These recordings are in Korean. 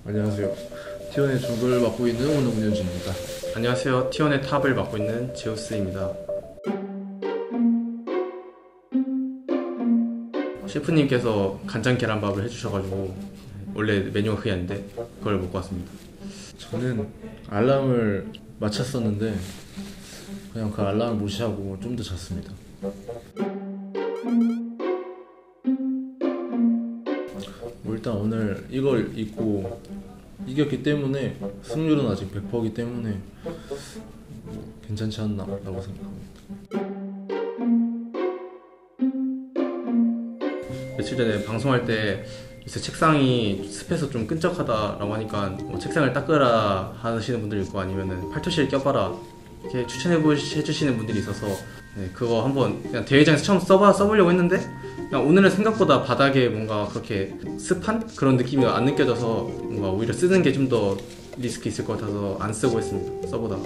안녕하세요. T1의 정글을 맡고 있는 오노문현주입니다. 안녕하세요. T1의 탑을 맡고 있는 제우스입니다. 셰프님께서 간장 계란밥을 해주셔가지고 원래 메뉴가 그게 아닌데 그걸 먹고 왔습니다. 저는 알람을 맞췄었는데 그냥 그 알람을 무시하고 좀 더 잤습니다. 뭐 일단 오늘 이걸 입고 이겼기 때문에 승률은 아직 100%이기 때문에 뭐 괜찮지 않나 라고 생각합니다. 며칠 전에 방송할 때 이제 책상이 습해서 좀 끈적하다라고 하니까 뭐 책상을 닦으라 하시는 분들 있고 아니면은 팔토시를 껴봐라 이렇게 해주시는 분들이 있어서 네, 그거 한번 그냥 대회장에서 처음 써보려고 했는데 그냥 오늘은 생각보다 바닥에 뭔가 그렇게 습한 그런 느낌이 안 느껴져서 뭔가 오히려 쓰는 게 좀 더 리스크 있을 것 같아서 안 쓰고 있습니다. 써보다가.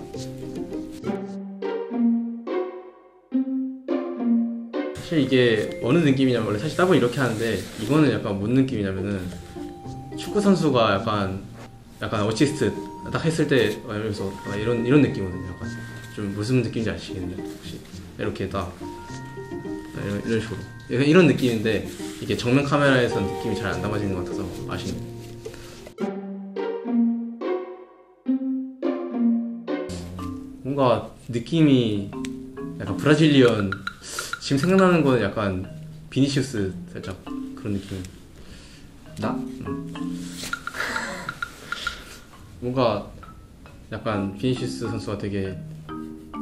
사실 이게 어느 느낌이냐면 원래 사실 따블 이렇게 하는데 이거는 약간 뭔 느낌이냐면은 축구 선수가 약간 어시스트 딱 했을 때 그래서 이런 느낌이거든요. 약간 좀 무슨 느낌인지 아시겠네요. 혹시 이렇게 딱 이런 식으로 이런 느낌인데 이게 정면 카메라에서 느낌이 잘 안 담아지는 것 같아서 아쉽네요. 뭔가 느낌이 약간 브라질리언 지금 생각나는 거는 약간 비니시우스 살짝 그런 느낌. 나? 뭔가 약간 비니시우스 선수가 되게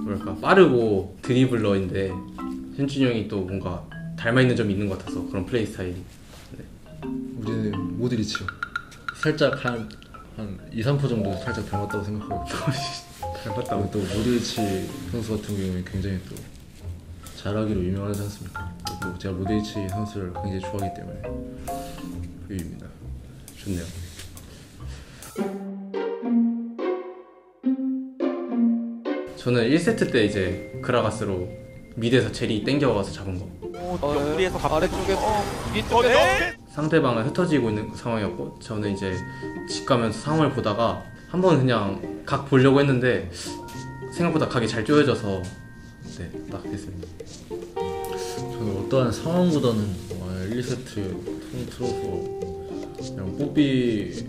뭐랄까 빠르고 드리블러인데 현준이 형이 또 뭔가 닮아있는 점이 있는 것 같아서 그런 플레이 스타일이. 네. 우리는 모드리치요. 살짝 한 2, 3% 정도 살짝 닮았다고 생각하고 닮았다고. 또 모드리치 선수 같은 경우에 굉장히 또 잘하기로 유명하지 않습니까? 또 제가 모드리치 선수를 굉장히 좋아하기 때문에 그입니다. 좋네요. 저는 1세트 때 이제 그라가스로 미드에서 제리 땡겨와서 잡은 거. 옆구리에서 아래쪽에서 위쪽에서 상대방은 흩어지고 있는 상황이었고 저는 이제 집 가면서 상황을 보다가 한번 그냥 각 보려고 했는데 생각보다 각이 잘 쪼여져서 네, 딱 됐습니다. 저는 어떠한 상황보다는 1, 2세트 통틀어서 그냥 뽀삐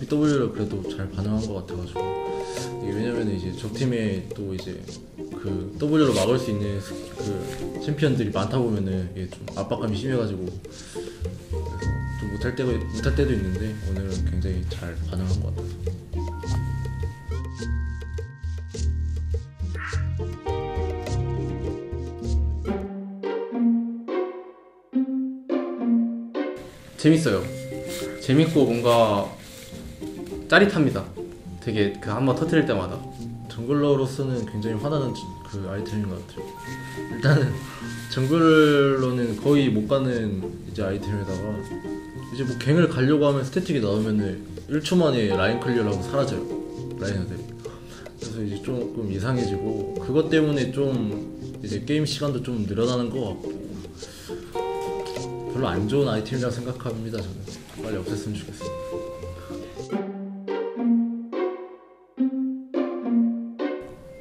W를 그래도 잘 반응한 것 같아가지고 이게 왜냐면 이제 적팀에 또 이제 그 W로 막을 수 있는 그 챔피언들이 많다 보면은 이게 좀 압박감이 심해가지고 그래서 좀 못할 때도 있는데 오늘은 굉장히 잘 반응한 것 같아서. 재밌어요. 재밌고 뭔가 짜릿합니다. 되게 그 한번 터뜨릴 때마다. 정글러로서는 굉장히 화나는 그 아이템인 것 같아요. 일단은 정글러는 거의 못 가는 이제 아이템에다가 이제 뭐 갱을 가려고 하면 스태틱이 나오면은 1초 만에 라인 클리어를 하고 사라져요. 라이너들이. 그래서 이제 조금 이상해지고 그것 때문에 좀 이제 게임 시간도 좀 늘어나는 것 같고 별로 안 좋은 아이템이라고 생각합니다. 저는 빨리 없앴으면 좋겠어요.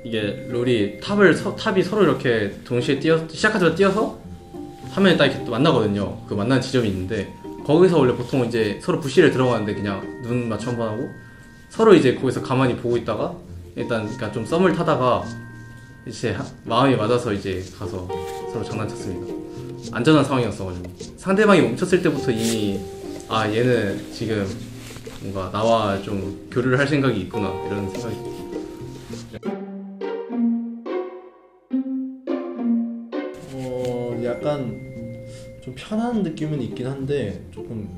이게 롤이 탑이 서로 이렇게 동시에 시작하자마자 뛰어서 화면에 딱 이렇게 또 만나거든요. 그 만나는 지점이 있는데 거기서 원래 보통 이제 서로 부시를 들어가는데 그냥 눈 맞춰 한번 하고 서로 이제 거기서 가만히 보고 있다가 일단 그러니까 좀 썸을 타다가 이제 마음이 맞아서 이제 가서 서로 장난쳤습니다. 안전한 상황이었어가지고 상대방이 멈췄을 때부터 이미 아 얘는 지금 뭔가 나와 좀 교류를 할 생각이 있구나 이런 생각이. 약간 좀 편한 느낌은 있긴 한데 조금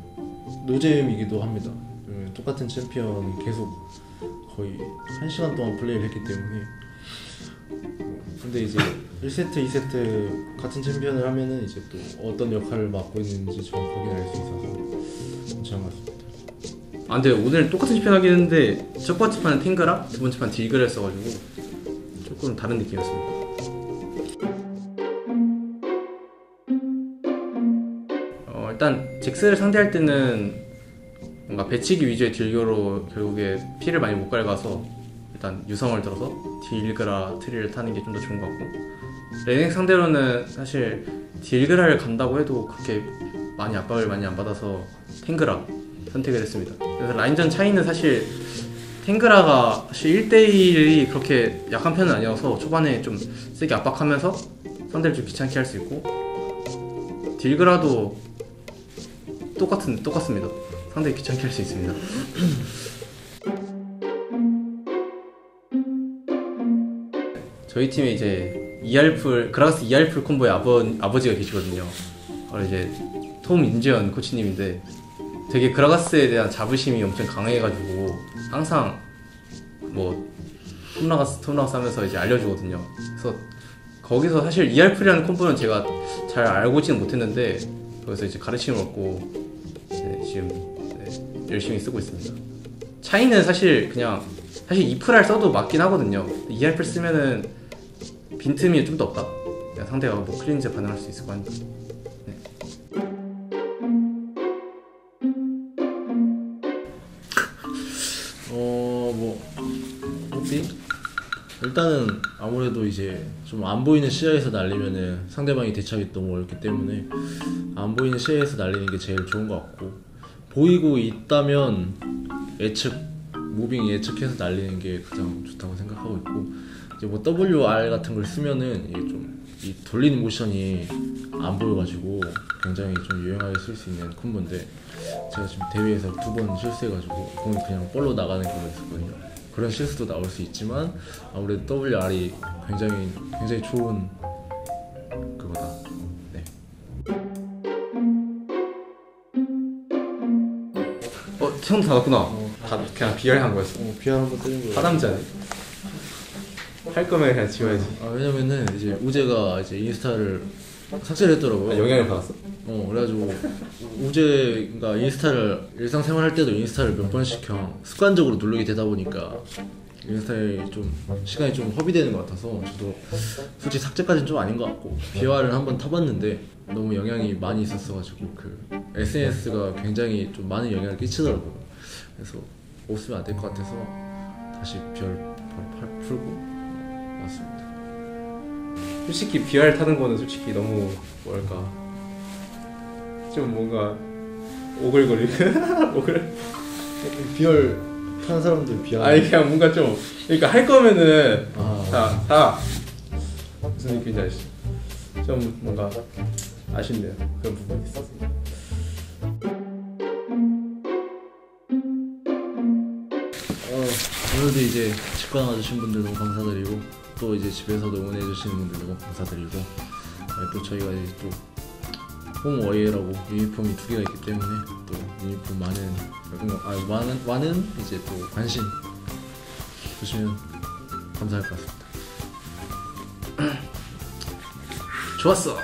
노잼이기도 합니다. 똑같은 챔피언이 계속 거의 1시간 동안 플레이를 했기 때문에 근데 이제 1세트, 2세트 같은 챔피언을 하면은 이제 또 어떤 역할을 맡고 있는지 정확하게 알 수 있어서 괜찮은 것 같습니다. 아 근데 오늘 똑같은 챔피언 하긴 했는데 첫 번째 판은 탱그랑 두 번째 판 딜그를 했어가지고 조금 다른 느낌이었습니다. 일단 잭스를 상대할 때는 뭔가 배치기 위주의 딜교로 결국에 피를 많이 못 갉아서 일단 유성을 들어서 딜그라 트리를 타는 게 좀 더 좋은 것 같고, 레넥 상대로는 사실 딜그라를 간다고 해도 그렇게 많이 압박을 많이 안 받아서 탱그라 선택을 했습니다. 그래서 라인전 차이는 사실 탱그라가 사실 1대1이 그렇게 약한 편은 아니어서 초반에 좀 세게 압박하면서 상대를 좀 귀찮게 할 수 있고, 딜그라도 똑같습니다. 상당히 귀찮게 할 수 있습니다. 저희 팀에 이제 그라가스 ER풀 콤보의 아버지가 계시거든요. 바로 이제 톰 인지현 코치님인데, 되게 그라가스에 대한 자부심이 엄청 강해가지고 항상 뭐 톰라가스 하면서 이제 알려주거든요. 그래서 거기서 사실 ER풀이라는 콤보는 제가 잘 알고 있지는 못했는데, 거기서 이제 가르침을 얻고 지금 열심히 쓰고 있습니다. 차이는 사실 이프랄 써도 맞긴 하거든요. ER풀 쓰면은 빈틈이 좀 더 없다. 상대가 뭐 클린즈 반응할 수 있을 거 아니까. 네. 일단은 아무래도 이제 좀 안 보이는 시야에서 날리면은 상대방이 대처하기 너무 어렵기 때문에 안 보이는 시야에서 날리는 게 제일 좋은 것 같고, 보이고 있다면 무빙 예측해서 날리는 게 가장 좋다고 생각하고 있고, 이제 뭐 WR 같은 걸 쓰면은 이게 좀 이 돌리는 모션이 안 보여가지고 굉장히 좀 유용하게 쓸 수 있는 콤보인데, 제가 지금 대회에서 2번 실수해가지고 공이 그냥 볼로 나가는 경우가 있었거든요. 그런 실수도 나올 수 있지만 아무래도 WR이 굉장히 좋은 그거다. 네. 형도 닫았구나. 다 그냥 비열한 거였어. 비열 한번 뜨는 거예요. 하남자네. 할 거면 그냥 지워야지. 왜냐면은 이제 우재가 이제 인스타를 삭제를 했더라고요. 영향을 받았어? 그래가지고 우재가 인스타를 일상생활 할 때도 인스타를 몇 번씩 그냥 습관적으로 누르게 되다 보니까 인스타에 좀 시간이 좀 허비되는 것 같아서, 저도 솔직히 삭제까지는 좀 아닌 것 같고, 비화를 한번 타봤는데 너무 영향이 많이 있었어가지고 그 SNS가 굉장히 좀 많은 영향을 끼치더라고요. 그래서 못 쓰면 안 될 것 같아서 다시 비화를 바로 풀고 왔습니다. 솔직히 비알 타는 거는 솔직히 너무 뭐랄까 좀 뭔가 오글거리고 비열 타는 사람들 비열. 아니 그냥 뭔가 좀, 그러니까 할 거면은 다 무슨 느낌인지 아시죠? 좀 뭔가 아쉽네요. 그런 부분이 있어서. 오늘도 이제 직관 와주신 분들 너무 감사드리고, 또 이제 집에서도 응원해주시는 분들 너무 감사드리고, 또 저희가 이제 또 홈어웨이라고 유니폼이 2개가 있기 때문에 또 유니폼 많은 이제 또 관심 주시면 감사할 것 같습니다. 좋았어.